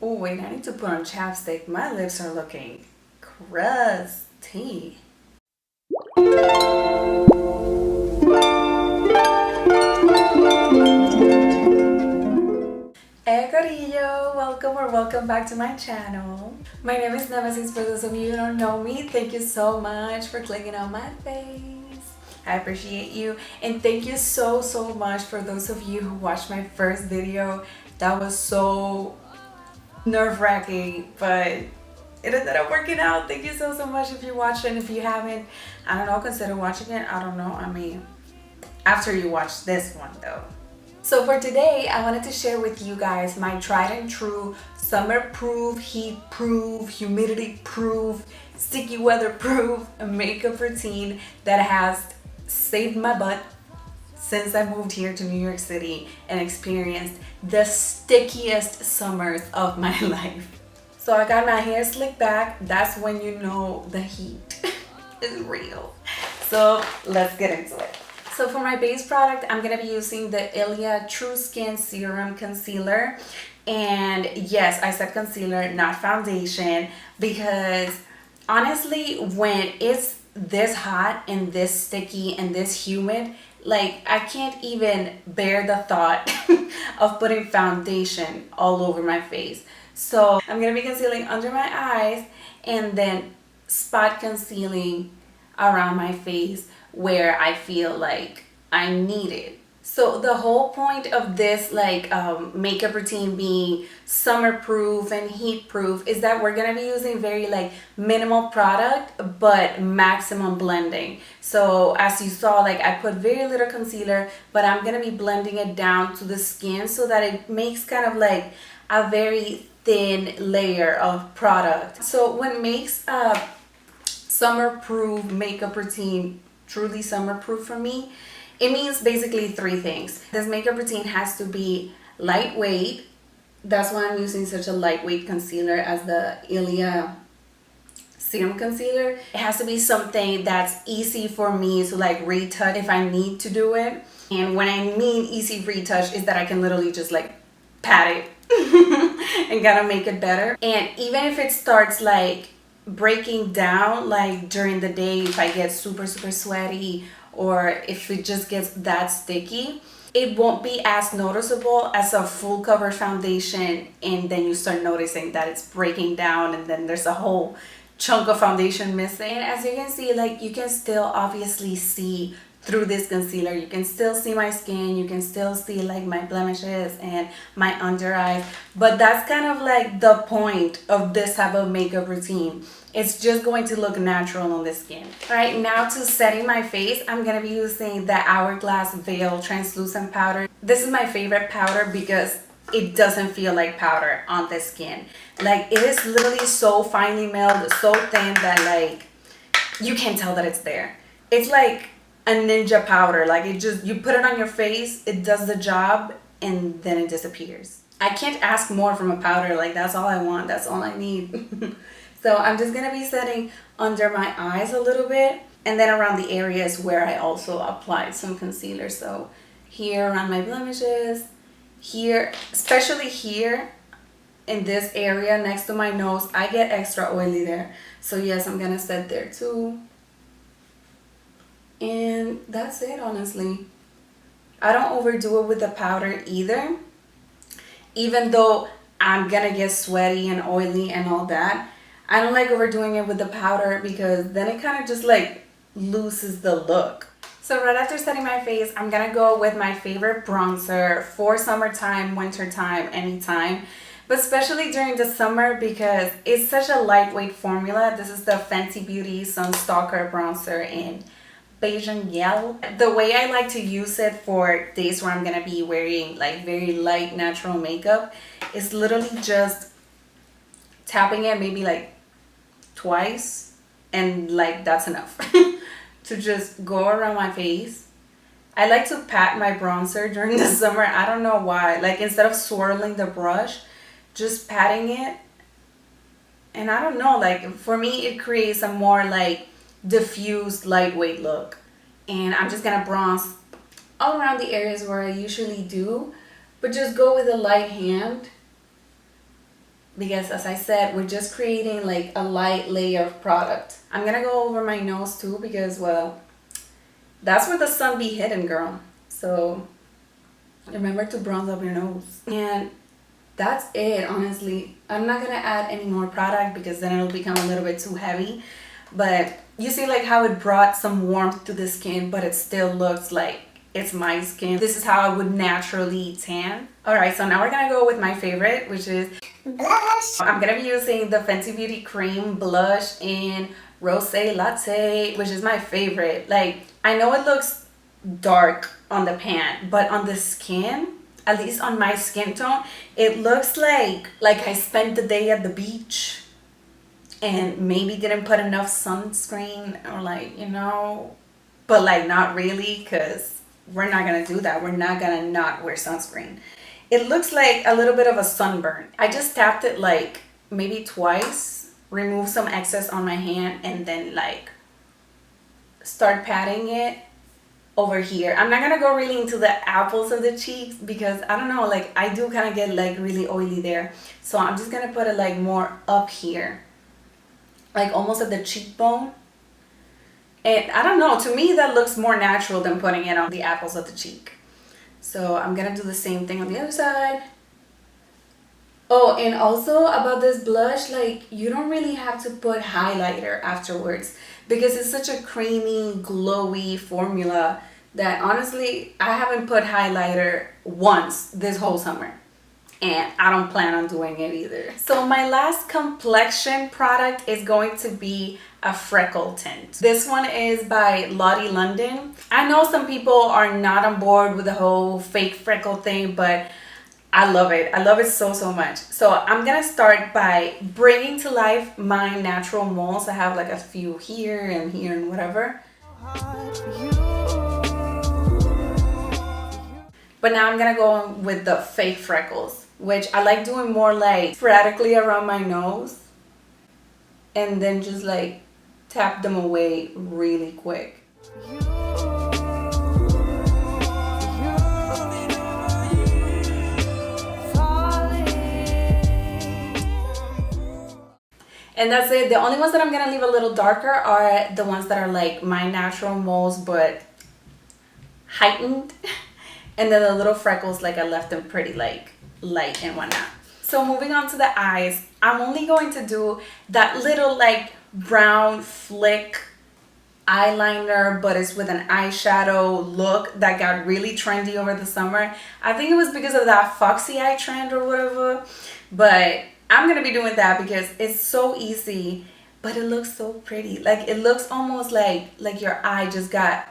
Oh wait, I need to put on chapstick. My lips are looking crusty. Hey Corillo, welcome or welcome back to my channel. My name is Nemesis. For those of you who don't know me, thank you so much for clicking on my face. I appreciate you, and thank you so much for those of you who watched my first video. That was so nerve-wracking, but it ended up working out. Thank you so much if you watched it. And if you haven't, I don't know, consider watching it. I don't know, I mean, after you watch this one though. So for today, I wanted to share with you guys my tried and true summer proof, heat proof, humidity proof, sticky weather proof makeup routine that has saved my butt since I moved here to New York City and experienced the stickiest summers of my life. So I got my hair slicked back. That's when you know the heat is real. So let's get into it. So for my base product, I'm going to be using the Ilia True Skin Serum Concealer. And yes, I said concealer, not foundation, because honestly, when it's this hot and this sticky and this humid, like I can't even bear the thought of putting foundation all over my face. So I'm going to be concealing under my eyes and then spot concealing around my face where I feel like I need it. So the whole point of this makeup routine being summer proof and heat proof is that we're gonna be using very minimal product but maximum blending. So as you saw, I put very little concealer, but I'm gonna be blending it down to the skin so that it makes kind of like a very thin layer of product. So what makes a summer proof makeup routine truly summer proof for me, it means basically three things. This makeup routine has to be lightweight. That's why I'm using such a lightweight concealer as the Ilia Serum Concealer. It has to be something that's easy for me to retouch if I need to do it. And when I mean easy retouch is that I can literally just pat it and kind of make it better. And even if it starts breaking down during the day, if I get super sweaty or if it just gets that sticky, it won't be as noticeable as a full cover foundation, and then you start noticing that it's breaking down and then there's a whole chunk of foundation missing. And as you can see, you can still obviously see through this concealer. You can still see my skin, you can still see my blemishes and my under eyes, but that's kind of the point of this type of makeup routine. It's just going to look natural on the skin. All right, now to setting my face, I'm gonna be using the Hourglass Veil Translucent Powder. This is my favorite powder because it doesn't feel like powder on the skin. It is literally so finely milled, so thin that you can't tell that it's there. It's like a ninja powder. It just, you put it on your face, it does the job, and then it disappears. I can't ask more from a powder. That's all I want, that's all I need. So I'm just gonna be setting under my eyes a little bit, and then around the areas where I also applied some concealer. So here around my blemishes, here, especially here in this area next to my nose, I get extra oily there. So yes, I'm gonna set there too. And that's it, honestly. I don't overdo it with the powder either, even though I'm gonna get sweaty and oily and all that. I don't like overdoing it with the powder because then it kind of just loses the look. So right after setting my face, I'm gonna go with my favorite bronzer for summertime, wintertime, anytime, but especially during the summer because it's such a lightweight formula. This is the Fenty Beauty Sunstalker bronzer in beige and yellow. The way I like to use it for days where I'm gonna be wearing very light natural makeup is literally just tapping it maybe twice, and that's enough to just go around my face. I like to pat my bronzer during the summer. I don't know why. Instead of swirling the brush, just patting it. And I don't know, for me it creates a more diffused lightweight look. And I'm just gonna bronze all around the areas where I usually do, but just go with a light hand because as I said, we're just creating like a light layer of product. I'm gonna go over my nose too because, well, that's where the sun be hidden, girl. So remember to bronze up your nose. And that's it, honestly. I'm not gonna add any more product because then it'll become a little bit too heavy. But you see like how it brought some warmth to the skin, but it still looks like it's my skin. This is how I would naturally tan. Alright, so now we're gonna go with my favorite, which is blush. I'm gonna be using the Fenty Beauty Cream Blush in Rosé Latte, which is my favorite. Like, I know it looks dark on the pan, but on the skin, at least on my skin tone, it looks like I spent the day at the beach and maybe didn't put enough sunscreen, or like, you know, but like not really, because we're not gonna do that. We're not gonna not wear sunscreen. It looks like a little bit of a sunburn. I just tapped it like maybe twice, remove some excess on my hand, and then like start patting it over here. I'm not gonna go really into the apples of the cheeks because I don't know, like I do kind of get like really oily there. So I'm just gonna put it like more up here, like almost at the cheekbone. And I don't know, to me that looks more natural than putting it on the apples of the cheek. So I'm gonna do the same thing on the other side. Oh, and also about this blush, like you don't really have to put highlighter afterwards because it's such a creamy, glowy formula that honestly, I haven't put highlighter once this whole summer. And I don't plan on doing it either. So my last complexion product is going to be a freckle tint. This one is by Lottie London. I know some people are not on board with the whole fake freckle thing, but I love it. I love it so, so much. So I'm gonna start by bringing to life my natural moles. I have like a few here and whatever. But now I'm gonna go with the fake freckles, which I like doing more like sporadically around my nose and then just like tap them away really quick. And that's it. The only ones that I'm gonna leave a little darker are the ones that are like my natural moles but heightened. And then the little freckles, like I left them pretty like light and whatnot. So moving on to the eyes, I'm only going to do that little like brown flick eyeliner, but it's with an eyeshadow look that got really trendy over the summer. I think it was because of that foxy eye trend or whatever, but I'm gonna be doing that because it's so easy, but it looks so pretty. Like it looks almost like your eye just got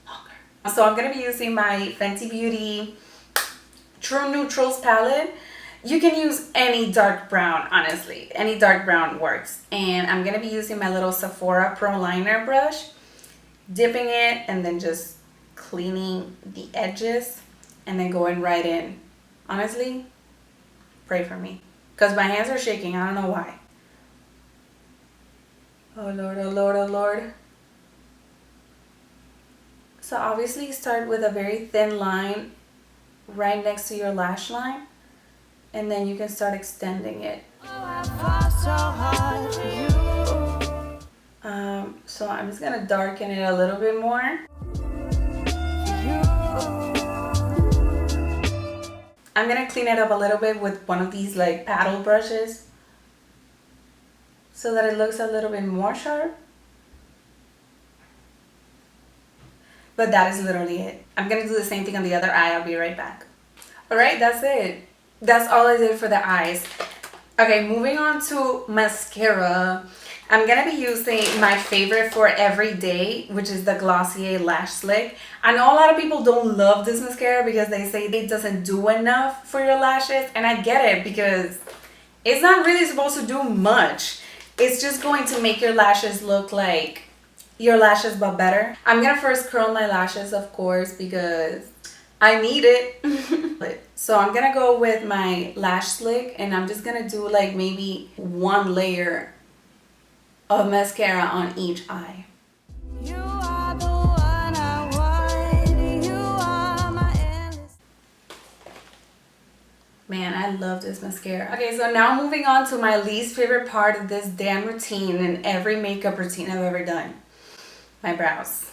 longer. So I'm gonna be using my Fenty Beauty True Neutrals palette. You can use any dark brown, honestly. Any dark brown works. And I'm gonna be using my little Sephora Pro Liner brush, dipping it and then just cleaning the edges and then going right in. Honestly, pray for me, because my hands are shaking. I don't know why. Oh Lord, oh Lord, oh Lord. So obviously start with a very thin line right next to your lash line, and then you can start extending it. So I'm just gonna darken it a little bit more. I'm gonna clean it up a little bit with one of these like paddle brushes so that it looks a little bit more sharp. But that is literally it. I'm gonna do the same thing on the other eye. I'll be right back. Alright, that's it. That's all I did for the eyes. Okay, moving on to mascara. I'm gonna be using my favorite for every day, which is the Glossier Lash Slick. I know a lot of people don't love this mascara because they say it doesn't do enough for your lashes, and I get it because it's not really supposed to do much. It's just going to make your lashes look like your lashes but better. I'm gonna first curl my lashes, of course, because I need it. So I'm gonna go with my lash slick and I'm just gonna do like maybe one layer of mascara on each eye. You are the one I want. You are my endless. Man, I love this mascara. Okay, so now moving on to my least favorite part of this damn routine and every makeup routine I've ever done. My brows.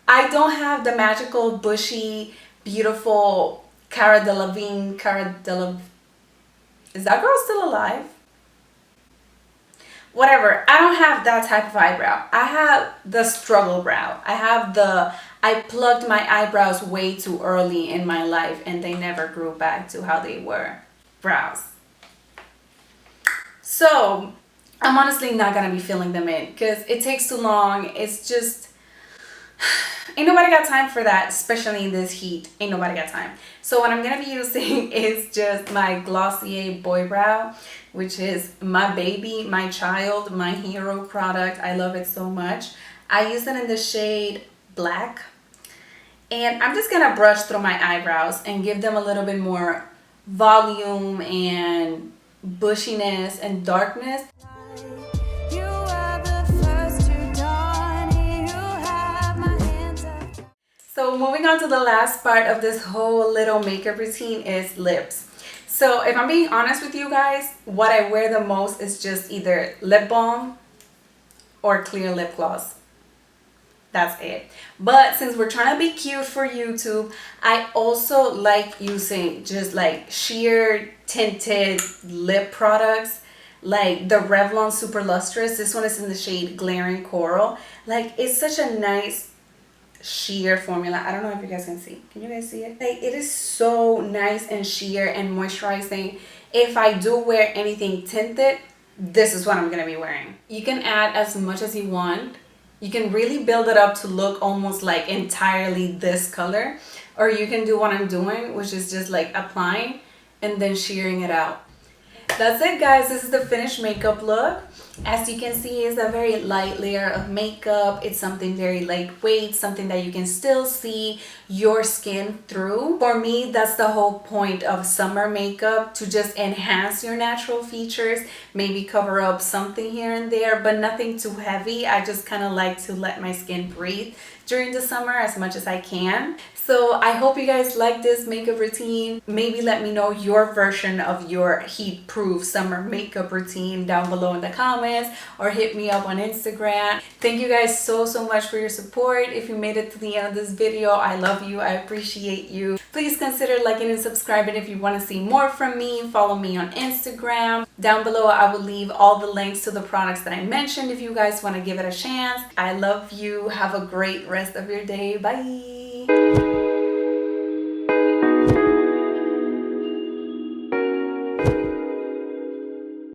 I don't have the magical, bushy, beautiful Cara Delevingne, is that girl still alive? Whatever. I don't have that type of eyebrow. I have the struggle brow. I plugged my eyebrows way too early in my life and they never grew back to how they were. Brows. So I'm honestly not gonna be filling them in because it takes too long. It's just, ain't nobody got time for that, especially in this heat. Ain't nobody got time. So what I'm gonna be using is just my Glossier Boy Brow, which is my baby, my child, my hero product. I love it so much. I use it in the shade Black. And I'm just gonna brush through my eyebrows and give them a little bit more volume and bushiness and darkness. So moving on to the last part of this whole little makeup routine is lips. So if I'm being honest with you guys, what I wear the most is just either lip balm or clear lip gloss. That's it. But since we're trying to be cute for YouTube, I also like using just like sheer tinted lip products, like the Revlon Super Lustrous. This one is in the shade Glaring Coral. Like, it's such a nice sheer formula. I don't know if you guys can see. Can you guys see it? Like, it is so nice and sheer and moisturizing. If I do wear anything tinted, this is what I'm gonna be wearing. You can add as much as you want. You can really build it up to look almost like entirely this color, or you can do what I'm doing, which is just like applying and then shearing it out. That's it, guys. This is the finished makeup look. As you can see, it's a very light layer of makeup. It's something very lightweight, something that you can still see your skin through. For me, that's the whole point of summer makeup, to just enhance your natural features, maybe cover up something here and there, but nothing too heavy. I just kind of like to let my skin breathe during the summer as much as I can. So I hope you guys like this makeup routine. Maybe let me know your version of your heat-proof summer makeup routine down below in the comments, or hit me up on Instagram. Thank you guys so much for your support. If you made it to the end of this video, I love you. I appreciate you. Please consider liking and subscribing if you want to see more from me. Follow me on Instagram. Down below, I will leave all the links to the products that I mentioned if you guys want to give it a chance. I love you. Have a great rest of your day. Bye.